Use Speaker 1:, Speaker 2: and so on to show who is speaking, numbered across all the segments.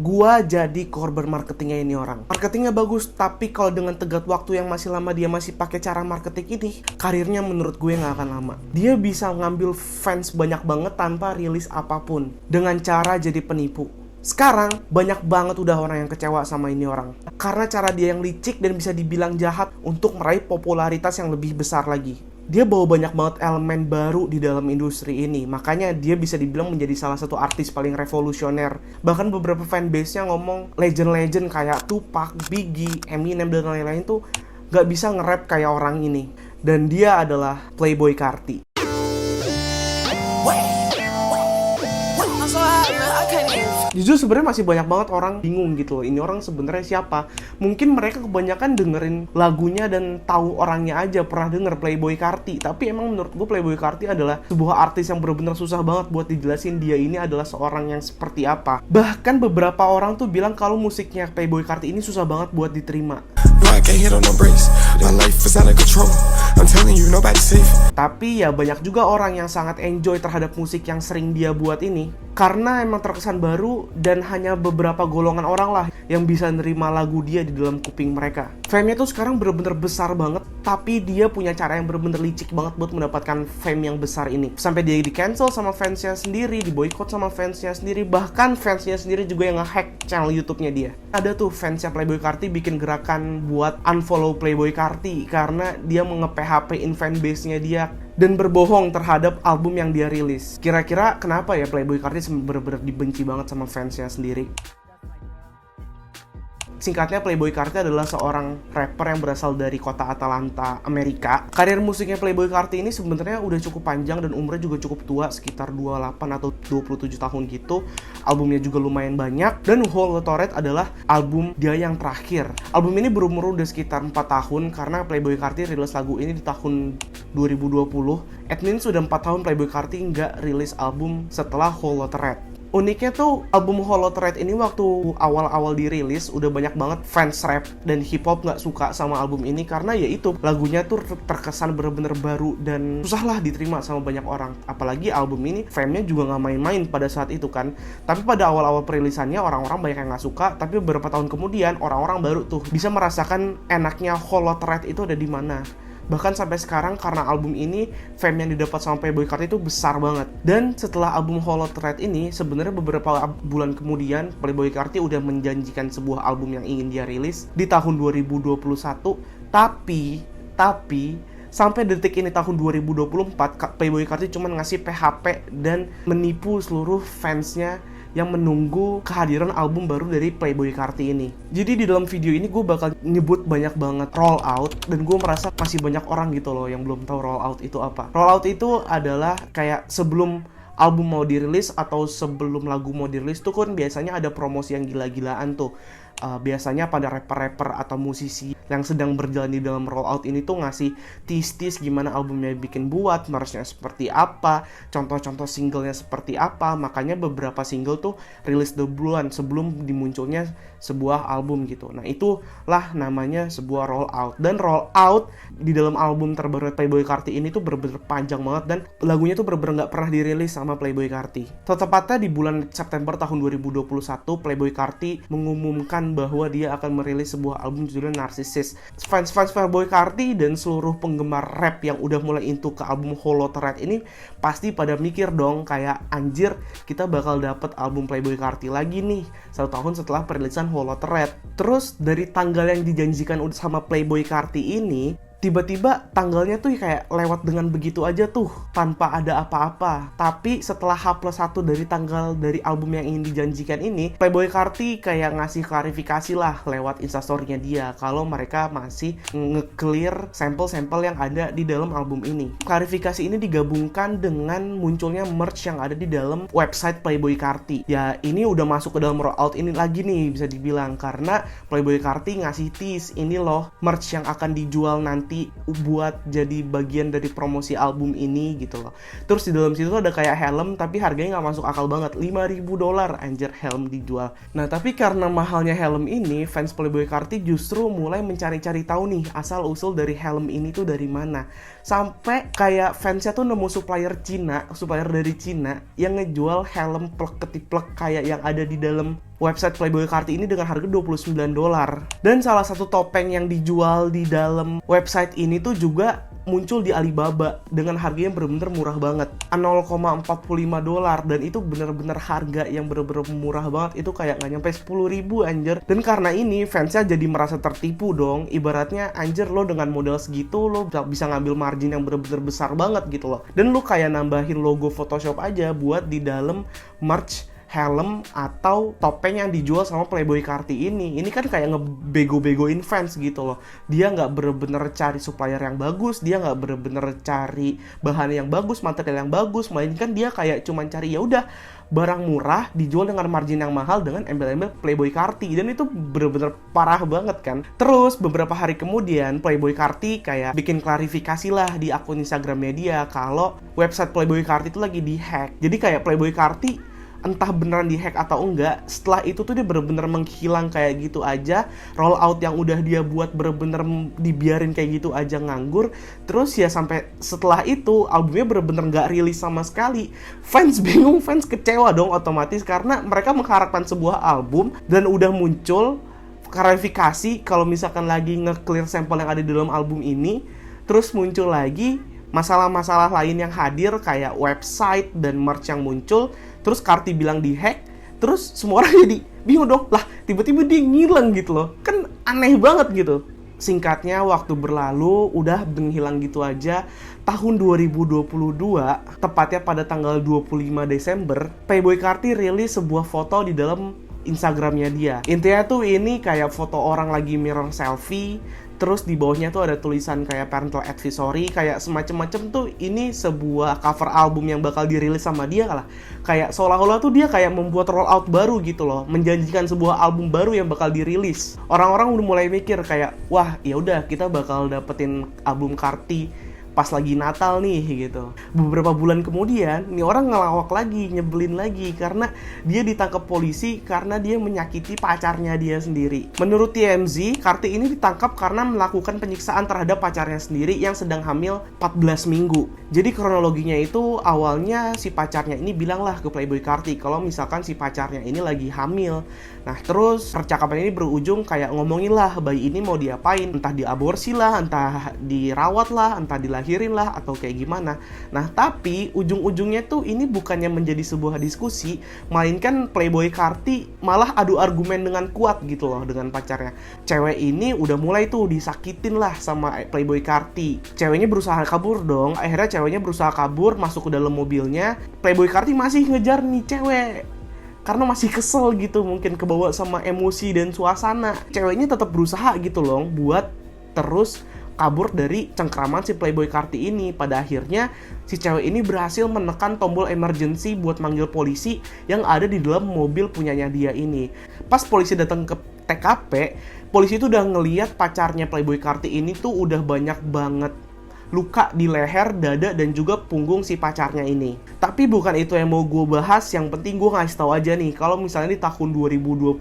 Speaker 1: Gua jadi korban marketingnya ini orang. Marketingnya bagus, tapi kalau dengan tenggat waktu yang masih lama dia masih pakai cara marketing ini, karirnya menurut gue nggak akan lama. Dia bisa ngambil fans banyak banget tanpa rilis apapun, dengan cara jadi penipu. Sekarang banyak banget udah orang yang kecewa sama ini orang, karena cara dia yang licik dan bisa dibilang jahat untuk meraih popularitas yang lebih besar lagi. Dia bawa banyak banget elemen baru di dalam industri ini. Makanya dia bisa dibilang menjadi salah satu artis paling revolusioner. Bahkan beberapa fanbase-nya ngomong legend-legend kayak Tupac, Biggie, Eminem, dan lain-lain tuh gak bisa nge-rap kayak orang ini. Dan dia adalah Playboi Carti. Jujur sebenarnya masih banyak banget orang bingung gitu loh, ini orang sebenarnya siapa? Mungkin mereka kebanyakan dengerin lagunya dan tahu orangnya aja, pernah denger Playboi Carti. Tapi emang menurut gue Playboi Carti adalah sebuah artis yang benar-benar susah banget buat dijelasin dia ini adalah seorang yang seperti apa. Bahkan beberapa orang tuh bilang kalau musiknya Playboi Carti ini susah banget buat diterima. Tapi ya banyak juga orang yang sangat enjoy terhadap musik yang sering dia buat ini, karena emang terkesan baru dan hanya beberapa golongan orang lah yang bisa nerima lagu dia di dalam kuping mereka. Fame-nya tuh sekarang bener-bener besar banget, tapi dia punya cara yang bener-bener licik banget buat mendapatkan fame yang besar ini. Sampai dia di-cancel sama fansnya sendiri, di-boycott sama fansnya sendiri, bahkan fansnya sendiri juga yang nge-hack channel YouTube-nya dia. Ada tuh fansnya Playboi Carti bikin gerakan buat unfollow Playboi Carti karena dia nge-PHP-in fanbase-nya dia dan berbohong terhadap album yang dia rilis. Kira-kira kenapa ya Playboi Carti bener-bener dibenci banget sama fansnya sendiri? Singkatnya, Playboi Carti adalah seorang rapper yang berasal dari kota Atlanta, Amerika. Karir musiknya Playboi Carti ini sebenarnya udah cukup panjang dan umurnya juga cukup tua, sekitar 28 atau 27 tahun gitu. Albumnya juga lumayan banyak, dan Whole Lotta Red adalah album dia yang terakhir. Album ini berumur udah sekitar 4 tahun, karena Playboi Carti rilis lagu ini di tahun 2020. It means sudah 4 tahun Playboi Carti nggak rilis album setelah Whole Lotta Red. Uniknya tuh album Whole Lotta Red ini waktu awal-awal dirilis udah banyak banget fans rap dan hip hop nggak suka sama album ini karena ya itu lagunya tuh terkesan bener-bener baru dan susah lah diterima sama banyak orang. Apalagi album ini fame-nya juga nggak main-main pada saat itu kan. Tapi pada awal-awal perilisannya orang-orang banyak yang nggak suka, tapi beberapa tahun kemudian orang-orang baru tuh bisa merasakan enaknya Whole Lotta Red itu ada di mana. Bahkan sampai sekarang karena album ini fame yang didapat sama Playboi Carti itu besar banget. Dan setelah album Whole Lotta Red ini sebenarnya beberapa bulan kemudian Playboi Carti udah menjanjikan sebuah album yang ingin dia rilis di tahun 2021. Tapi sampai detik ini tahun 2024 Playboi Carti cuma ngasih PHP dan menipu seluruh fansnya yang menunggu kehadiran album baru dari Playboi Carti ini. Jadi di dalam video ini gue bakal nyebut banyak banget roll out, dan gue merasa masih banyak orang gitu loh yang belum tahu roll out itu apa. Roll out itu adalah kayak sebelum album mau dirilis atau sebelum lagu mau dirilis tuh kan biasanya ada promosi yang gila-gilaan tuh. Biasanya pada rapper-rapper atau musisi yang sedang berjalan di dalam rollout ini tuh ngasih tease-tease gimana albumnya bikin buat, merch-nya seperti apa, contoh-contoh singlenya seperti apa. Makanya beberapa single tuh rilis duluan sebelum dimunculnya sebuah album gitu. Nah itulah namanya sebuah rollout. Dan rollout di dalam album terbaru Playboi Carti ini tuh bener-bener panjang banget dan lagunya tuh bener-bener gak pernah dirilis sama Playboi Carti. Tepatnya di bulan September tahun 2021 Playboi Carti mengumumkan bahwa dia akan merilis sebuah album judulnya Narcissist. Fans-fans Playboi Carti dan seluruh penggemar rap yang udah mulai into ke album Whole Lotta Red ini pasti pada mikir dong kayak anjir kita bakal dapet album Playboi Carti lagi nih 1 tahun setelah perilisan Whole Lotta Red. Terus dari tanggal yang dijanjikan sama Playboi Carti ini tiba-tiba tanggalnya tuh kayak lewat dengan begitu aja tuh tanpa ada apa-apa. Tapi setelah H+1 dari tanggal dari album yang ingin dijanjikan ini, Playboi Carti kayak ngasih klarifikasi lah lewat instastory-nya dia kalau mereka masih nge-clear sampel-sampel yang ada di dalam album ini. Klarifikasi ini digabungkan dengan munculnya merch yang ada di dalam website Playboi Carti. Ya ini udah masuk ke dalam rollout ini lagi nih bisa dibilang, karena Playboi Carti ngasih tease ini loh merch yang akan dijual nanti Carti buat jadi bagian dari promosi album ini gitu loh. Terus di dalam situ tuh ada kayak helm, tapi harganya nggak masuk akal banget, $5.000 anjir helm dijual. Nah tapi karena mahalnya helm ini, fans Playboi Carti justru mulai mencari-cari tahu nih asal usul dari helm ini tuh dari mana. Sampai kayak fansnya tuh nemu supplier dari Cina yang ngejual helm plek-ketiplek kayak yang ada di dalam website Playboi Carti ini dengan harga $29. Dan salah satu topeng yang dijual di dalam website ini tuh juga muncul di Alibaba dengan harganya bener-bener murah banget, $0,45, dan itu bener-bener harga yang bener-bener murah banget, itu kayak nggak nyampe 10.000 anjir. Dan karena ini fansnya jadi merasa tertipu dong, ibaratnya anjir lo dengan modal segitu lo bisa ngambil margin yang bener-bener besar banget gitu loh, dan lo kayak nambahin logo Photoshop aja buat di dalam merch helm atau topeng yang dijual sama Playboi Carti ini kan kayak ngebego-begoin fans gitu loh. Dia nggak bener-bener cari supplier yang bagus, dia nggak bener-bener cari bahan yang bagus, material yang bagus, melainkan dia kayak cuman cari ya udah barang murah dijual dengan margin yang mahal dengan embel-embel Playboi Carti, dan itu bener-bener parah banget kan. Terus beberapa hari kemudian Playboi Carti kayak bikin klarifikasi lah di akun Instagramnya dia kalau website Playboi Carti itu lagi dihack. Jadi kayak Playboi Carti entah beneran dihack atau enggak, setelah itu tuh dia bener-bener menghilang kayak gitu aja. Rollout yang udah dia buat bener-bener dibiarin kayak gitu aja nganggur. Terus ya sampai setelah itu albumnya bener-bener gak rilis sama sekali. Fans bingung, fans kecewa dong otomatis, karena mereka mengharapkan sebuah album dan udah muncul klarifikasi kalau misalkan lagi nge-clear sampel yang ada di dalam album ini, terus muncul lagi masalah-masalah lain yang hadir kayak website dan merch yang muncul. Terus Carti bilang dihack, terus semua orang jadi bingung dong, lah tiba-tiba dia ngilang gitu loh, kan aneh banget gitu. Singkatnya waktu berlalu, udah menghilang gitu aja. Tahun 2022, tepatnya pada tanggal 25 Desember, Playboi Carti rilis sebuah foto di dalam Instagramnya dia. Intinya tuh ini kayak foto orang lagi mirror selfie, terus di bawahnya tuh ada tulisan kayak parental advisory, kayak semacam-macam tuh ini sebuah cover album yang bakal dirilis sama dia lah. Kayak seolah-olah tuh dia kayak membuat rollout baru gitu loh, menjanjikan sebuah album baru yang bakal dirilis. Orang-orang udah mulai mikir kayak, wah ya udah kita bakal dapetin album Carti pas lagi Natal nih gitu. Beberapa bulan kemudian nih orang ngelawak lagi, nyebelin lagi karena dia ditangkap polisi karena dia menyakiti pacarnya dia sendiri. Menurut TMZ, Carti ini ditangkap karena melakukan penyiksaan terhadap pacarnya sendiri yang sedang hamil 14 minggu. Jadi kronologinya itu awalnya si pacarnya ini bilanglah ke Playboi Carti kalau misalkan si pacarnya ini lagi hamil. Nah terus percakapan ini berujung kayak ngomongin lah bayi ini mau diapain, entah diaborsi lah, entah dirawat lah, entah dilahirin lah, atau kayak gimana. Nah tapi ujung-ujungnya tuh ini bukannya menjadi sebuah diskusi, melainkan Playboi Carti malah adu argumen dengan kuat gitu loh dengan pacarnya. Cewek ini udah mulai tuh disakitin lah sama Playboi Carti. Ceweknya berusaha kabur dong, akhirnya ceweknya berusaha kabur masuk ke dalam mobilnya. Playboi Carti masih ngejar nih cewek karena masih kesel gitu, mungkin kebawa sama emosi dan suasana. Ceweknya tetap berusaha gitu loh buat terus kabur dari cengkraman si Playboi Carti ini. Pada akhirnya si cewek ini berhasil menekan tombol emergency buat manggil polisi yang ada di dalam mobil punyanya dia ini. Pas polisi datang ke TKP, polisi itu udah ngeliat pacarnya Playboi Carti ini tuh udah banyak banget luka di leher, dada, dan juga punggung si pacarnya ini. Tapi bukan itu yang mau gue bahas, yang penting gue ngasih tahu aja nih, kalau misalnya di tahun 2022,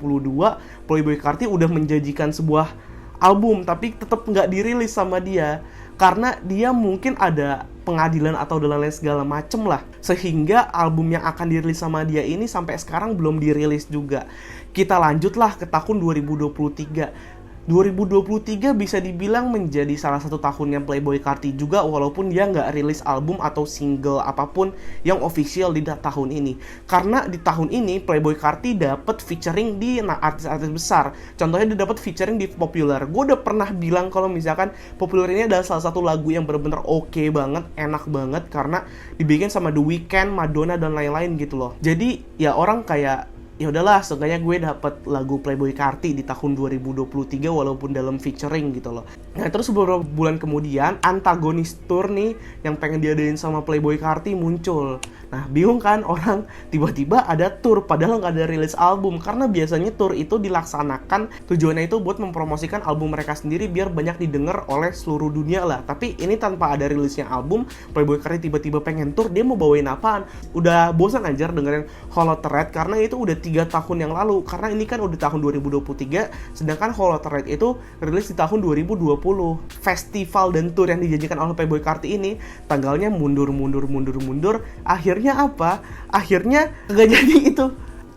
Speaker 1: Playboi Carti udah menjanjikan sebuah album, tapi tetap nggak dirilis sama dia, karena dia mungkin ada pengadilan atau dan lain segala macem lah, sehingga album yang akan dirilis sama dia ini sampai sekarang belum dirilis juga. Kita lanjutlah ke tahun 2023. 2023 bisa dibilang menjadi salah satu tahunnya Playboi Carti juga, walaupun dia nggak rilis album atau single apapun yang official di tahun ini. Karena di tahun ini Playboi Carti dapat featuring di artis-artis besar. Contohnya dia dapat featuring di Popular. Gue udah pernah bilang kalau misalkan Popular ini adalah salah satu lagu yang benar-benar oke banget, enak banget, karena dibikin sama The Weeknd, Madonna, dan lain-lain gitu loh. Jadi ya orang kayak ya udahlah, seenggaknya gue dapet lagu Playboi Carti di tahun 2023 walaupun dalam featuring gitu loh. Nah terus beberapa bulan kemudian antagonis tour nih yang pengen diadain sama Playboi Carti muncul. Nah bingung kan orang, tiba-tiba ada tour padahal nggak ada rilis album, karena biasanya tour itu dilaksanakan tujuannya itu buat mempromosikan album mereka sendiri biar banyak didengar oleh seluruh dunia lah. Tapi ini tanpa ada rilisnya album, Playboi Carti tiba-tiba pengen tour, dia mau bawain apaan? Udah bosan aja dengerin Holo Thread karena itu udah 3 tahun yang lalu, karena ini kan udah tahun 2023 sedangkan Holo Thread itu rilis di tahun 2020. Festival dan tour yang dijanjikan oleh Playboi Carti ini tanggalnya mundur. Akhirnya apa? Akhirnya gak jadi itu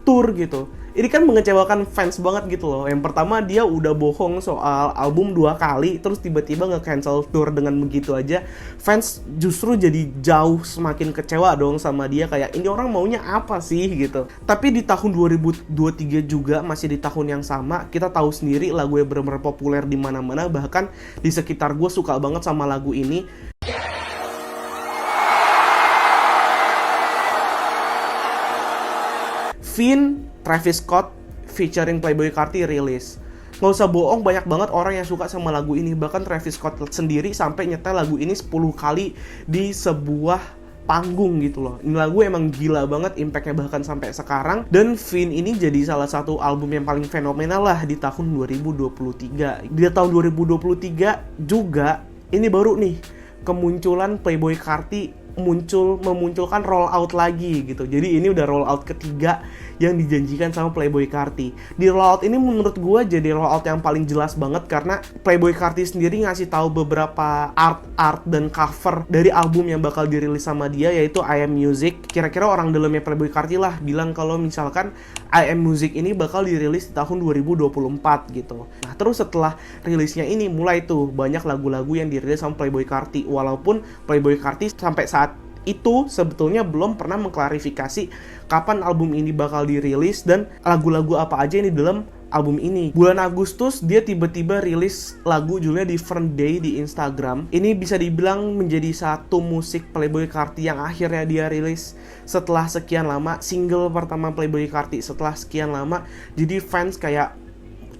Speaker 1: tour gitu. Ini kan mengecewakan fans banget gitu loh. Yang pertama dia udah bohong soal album 2 kali, terus tiba-tiba nge-cancel tour dengan begitu aja. Fans justru jadi jauh semakin kecewa dong sama dia, kayak ini orang maunya apa sih gitu. Tapi di tahun 2023 juga masih di tahun yang sama, kita tahu sendiri lagu yang benar-benar populer di mana-mana, bahkan di sekitar gue suka banget sama lagu ini. Finn, Travis Scott featuring Playboi Carti rilis. Nggak usah bohong, banyak banget orang yang suka sama lagu ini. Bahkan Travis Scott sendiri sampai nyetel lagu ini 10 kali di sebuah panggung gitu loh. Ini lagu emang gila banget impactnya bahkan sampai sekarang. Dan Finn ini jadi salah satu album yang paling fenomenal lah di tahun 2023. Di tahun 2023 juga ini baru nih kemunculan Playboi Carti memunculkan roll out lagi gitu. Jadi ini udah roll out ketiga yang dijanjikan sama Playboi Carti. Di roll out ini menurut gue jadi roll out yang paling jelas banget karena Playboi Carti sendiri ngasih tahu beberapa art dan cover dari album yang bakal dirilis sama dia, yaitu I Am Music. Kira-kira orang dalamnya Playboi Carti lah bilang kalau misalkan I Am Music ini bakal dirilis di tahun 2024 gitu. Nah terus setelah rilisnya ini mulai tuh banyak lagu-lagu yang dirilis sama Playboi Carti, walaupun Playboi Carti sampai saat itu sebetulnya belum pernah mengklarifikasi kapan album ini bakal dirilis dan lagu-lagu apa aja yang di dalam album ini. Bulan Agustus dia tiba-tiba rilis lagu judulnya Different Day di Instagram. Ini bisa dibilang menjadi satu musik Playboi Carti yang akhirnya dia rilis setelah sekian lama, single pertama Playboi Carti setelah sekian lama. Jadi fans kayak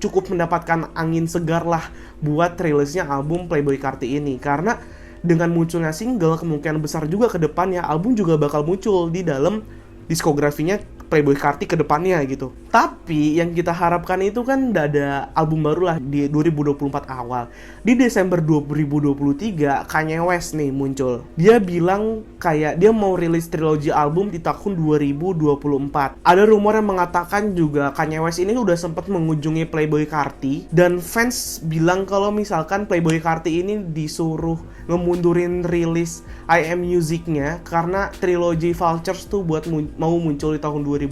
Speaker 1: cukup mendapatkan angin segar lah buat rilisnya album Playboi Carti ini, karena dengan munculnya single, kemungkinan besar juga ke depannya album juga bakal muncul di dalam diskografinya Playboi Carti ke depannya gitu. Tapi yang kita harapkan itu kan udah ada album baru lah di 2024 awal. Di Desember 2023 Kanye West nih muncul. Dia bilang kayak dia mau rilis trilogi album di tahun 2024. Ada rumor yang mengatakan juga Kanye West ini udah sempat mengunjungi Playboi Carti, dan fans bilang kalau misalkan Playboi Carti ini disuruh ngemundurin rilis I Am Music-nya karena trilogi Vultures tuh buat mau muncul di tahun 2024.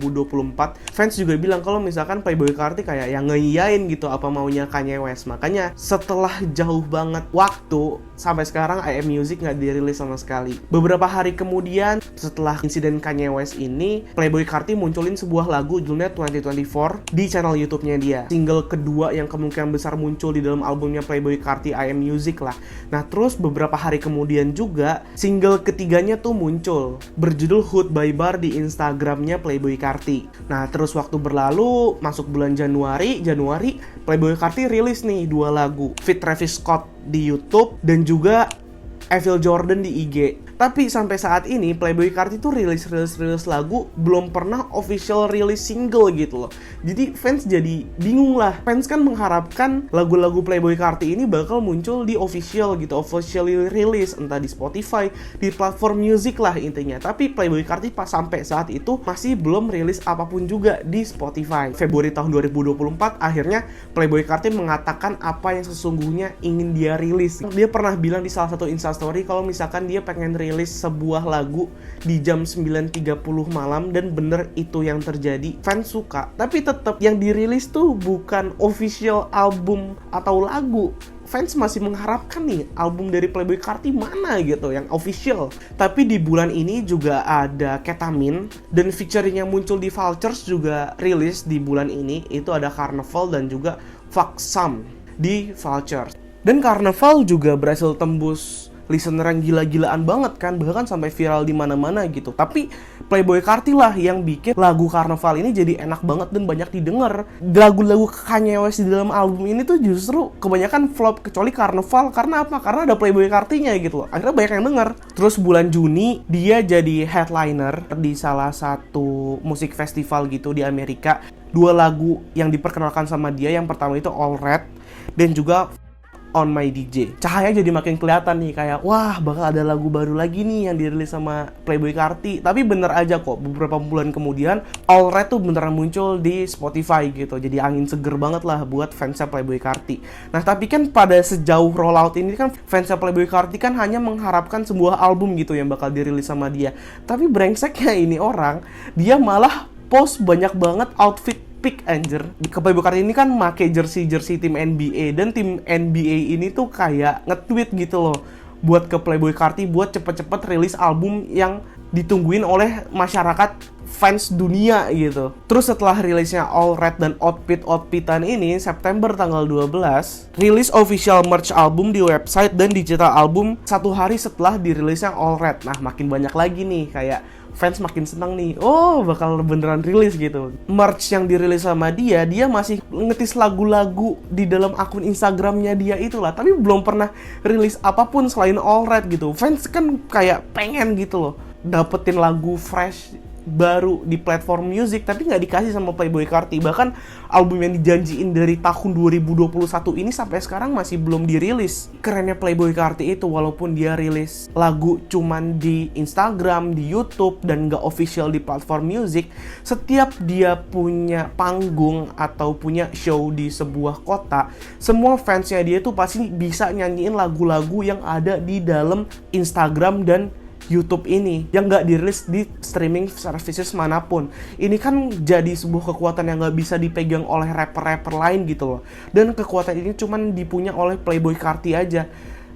Speaker 1: Fans juga bilang kalau misalkan Playboi Carti kayak yang ngeiyain gitu apa maunya Kanye West. Makanya setelah jauh banget waktu sampai sekarang I Am Music nggak dirilis sama sekali. Beberapa hari kemudian setelah insiden Kanye West ini, Playboi Carti munculin sebuah lagu judulnya 2024 di channel YouTube-nya dia. Single kedua yang kemungkinan besar muncul di dalam albumnya Playboi Carti I Am Music lah. Nah terus beberapa hari kemudian juga single ketiganya tuh muncul berjudul Hood by Bar di Instagramnya Playboi Carti. Nah terus waktu berlalu, masuk bulan Januari Playboi Carti rilis nih 2 lagu feat Travis Scott di YouTube dan juga Evil Jordan di IG. Tapi sampai saat ini Playboi Carti tuh rilis lagu, belum pernah official rilis single gitu loh. Jadi fans jadi bingung lah. Fans kan mengharapkan lagu-lagu Playboi Carti ini bakal muncul di official gitu, officially rilis entah di Spotify, di platform music lah intinya. Tapi Playboi Carti pas sampai saat itu masih belum rilis apapun juga di Spotify. Februari tahun 2024 akhirnya Playboi Carti mengatakan apa yang sesungguhnya ingin dia rilis. Dia pernah bilang di salah satu Instastory kalau misalkan dia pengen rilis sebuah lagu di jam 9.30 malam, dan bener itu yang terjadi. Fans suka, tapi tetap yang dirilis tuh bukan official album atau lagu. Fans masih mengharapkan nih album dari Playboi Carti mana gitu yang official. Tapi di bulan ini juga ada Ketamin, dan featuring yang muncul di Vultures juga rilis di bulan ini. Itu ada Carnival dan juga Fuck Some di Vultures. Dan Carnival juga berhasil tembus listener yang gila-gilaan banget kan, bahkan sampai viral di mana-mana gitu. Tapi Playboi Carti lah yang bikin lagu Karnaval ini jadi enak banget dan banyak didengar. Lagu-lagu Kanye West di dalam album ini tuh justru kebanyakan flop, kecuali Karnaval. Karena apa? Karena ada Playboi Cartinya gitu loh. Akhirnya banyak yang denger. Terus bulan Juni dia jadi headliner di salah satu musik festival gitu di Amerika. 2 lagu yang diperkenalkan sama dia, yang pertama itu All Red dan juga On My DJ. Cahaya jadi makin kelihatan nih, kayak wah bakal ada lagu baru lagi nih yang dirilis sama Playboi Carti. Tapi bener aja kok, beberapa bulan kemudian All Red tuh beneran muncul di Spotify gitu. Jadi angin seger banget lah buat fansnya Playboi Carti. Nah tapi kan pada sejauh rollout ini kan fansnya Playboi Carti kan hanya mengharapkan sebuah album gitu yang bakal dirilis sama dia. Tapi brengseknya ini orang, dia malah post banyak banget outfit pick anjir. Playboi Carti ini kan make jersey tim NBA, dan tim NBA ini tuh kayak nge-tweet gitu loh buat ke Playboi Carti buat cepet-cepet rilis album yang ditungguin oleh masyarakat fans dunia gitu. Terus setelah rilisnya All Red dan Outfit-Outfitan ini, September tanggal 12, rilis official merch album di website dan digital album 1 hari setelah dirilisnya All Red. Nah makin banyak lagi nih, kayak fans makin senang nih, oh bakal beneran rilis gitu. Merch yang dirilis sama dia masih ngetis lagu-lagu di dalam akun Instagramnya dia itulah, tapi belum pernah rilis apapun selain All Red gitu. Fans kan kayak pengen gitu loh dapetin lagu fresh baru di platform music, tapi nggak dikasih sama Playboi Carti. Bahkan album yang dijanjiin dari tahun 2021 ini sampai sekarang masih belum dirilis. Kerennya Playboi Carti itu, walaupun dia rilis lagu cuman di Instagram, di YouTube, dan nggak official di platform music, setiap dia punya panggung atau punya show di sebuah kota, semua fansnya dia tuh pasti bisa nyanyiin lagu-lagu yang ada di dalam Instagram dan YouTube ini yang nggak dirilis di streaming services manapun. Ini kan jadi sebuah kekuatan yang nggak bisa dipegang oleh rapper-rapper lain gitu loh. Dan kekuatan ini cuman dipunya oleh Playboi Carti aja.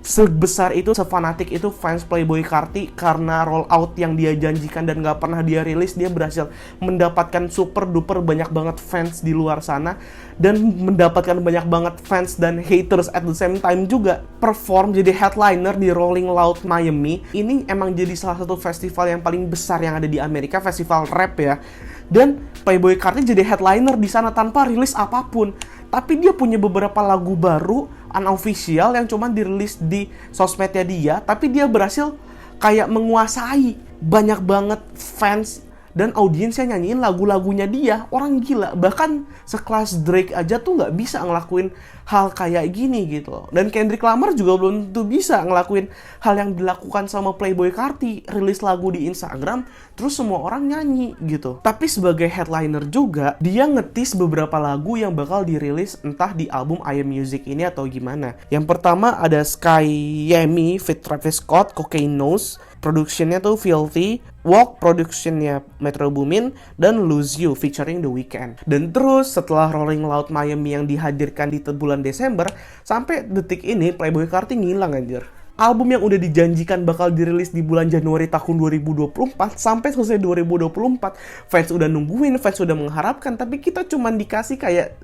Speaker 1: Sebesar itu, sefanatik itu fans Playboi Carti, karena rollout yang dia janjikan dan gak pernah dia rilis, dia berhasil mendapatkan super duper banyak banget fans di luar sana, dan mendapatkan banyak banget fans dan haters at the same time juga. Perform jadi headliner di Rolling Loud Miami. Ini emang jadi salah satu festival yang paling besar yang ada di Amerika, festival rap ya. Dan Playboi Carti jadi headliner di sana tanpa rilis apapun. Tapi dia punya beberapa lagu baru unofficial yang cuma dirilis di sosmednya dia, tapi dia berhasil kayak menguasai banyak banget fans dan audiensnya nyanyiin lagu-lagunya dia. Orang gila, bahkan sekelas Drake aja tuh nggak bisa ngelakuin hal kayak gini gitu loh. Dan Kendrick Lamar juga belum tentu bisa ngelakuin hal yang dilakukan sama Playboi Carti, rilis lagu di Instagram terus semua orang nyanyi gitu. Tapi sebagai headliner juga, dia ngetis beberapa lagu yang bakal dirilis entah di album I Am Music ini atau gimana. Yang pertama ada Sky Yemi feat Travis Scott, Cocaine Nose, produksinya tuh Filthy, Walk produksinya Metro Boomin, dan Lose You featuring The Weeknd. Dan terus setelah Rolling Loud Miami yang dihadirkan di bulan Desember, sampai detik ini Playboi Carti ngilang anjir. Album yang udah dijanjikan bakal dirilis di bulan Januari tahun 2024 sampai selesai 2024, fans udah nungguin, fans udah mengharapkan, tapi kita cuman dikasih kayak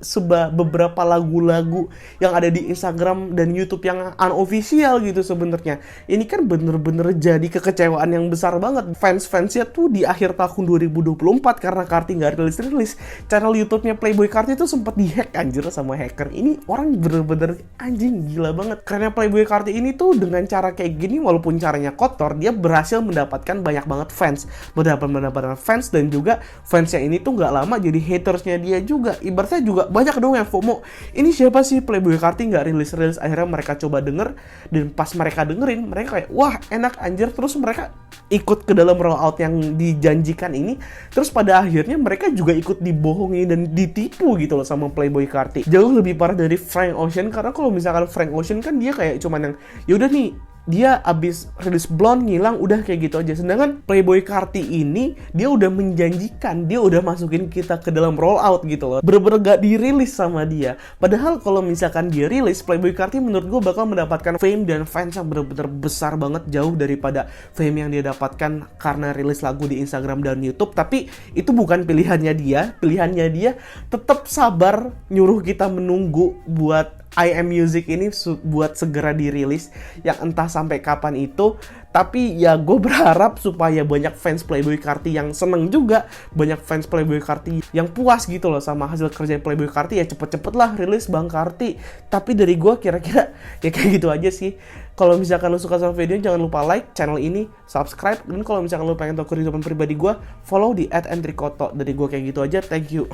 Speaker 1: beberapa lagu-lagu yang ada di Instagram dan YouTube yang unofficial gitu sebenarnya. Ini kan bener-bener jadi kekecewaan yang besar banget. Fans-fansnya tuh di akhir tahun 2024 karena Carti nggak rilis-rilis. Channel YouTube-nya Playboi Carti tuh sempat dihack anjir sama hacker. Ini orang bener-bener anjing gila banget. Karena Playboi Carti ini tuh dengan cara kayak gini, walaupun caranya kotor, dia berhasil mendapatkan banyak banget fans, mendapatkan fans, dan juga fansnya ini tuh nggak lama jadi hatersnya dia juga. Ibaratnya juga banyak dong yang FOMO, ini siapa sih Playboi Carti nggak rilis. Akhirnya mereka coba denger, dan pas mereka dengerin, mereka kayak wah enak anjir, terus mereka ikut ke dalam rollout yang dijanjikan ini. Terus pada akhirnya mereka juga ikut dibohongi dan ditipu gitu loh sama Playboi Carti. Jauh lebih parah dari Frank Ocean, karena kalau misalkan Frank Ocean kan dia kayak cuman yang yaudah nih, dia abis rilis Blonde ngilang, udah kayak gitu aja. Sedangkan Playboi Carti ini, dia udah menjanjikan, dia udah masukin kita ke dalam rollout gitu loh. Bener-bener gak dirilis sama dia. Padahal kalau misalkan dia rilis, Playboi Carti menurut gue bakal mendapatkan fame dan fans yang bener-bener besar banget, jauh daripada fame yang dia dapatkan karena rilis lagu di Instagram dan YouTube. Tapi itu bukan pilihannya dia. Pilihannya dia tetap sabar nyuruh kita menunggu buat I Am Music ini buat segera dirilis, yang entah sampai kapan itu. Tapi ya gue berharap supaya banyak fans Playboi Carti yang seneng juga, banyak fans Playboi Carti yang puas gitu loh sama hasil kerjaan Playboi Carti. Ya cepet-cepet lah rilis Bang Carti. Tapi dari gue kira-kira ya kayak gitu aja sih. Kalau misalkan lo suka sama video, jangan lupa like channel ini, subscribe, dan kalau misalkan lo pengen tahu kehidupan pribadi gue, follow di @enricoto. Dari gue kayak gitu aja, thank you.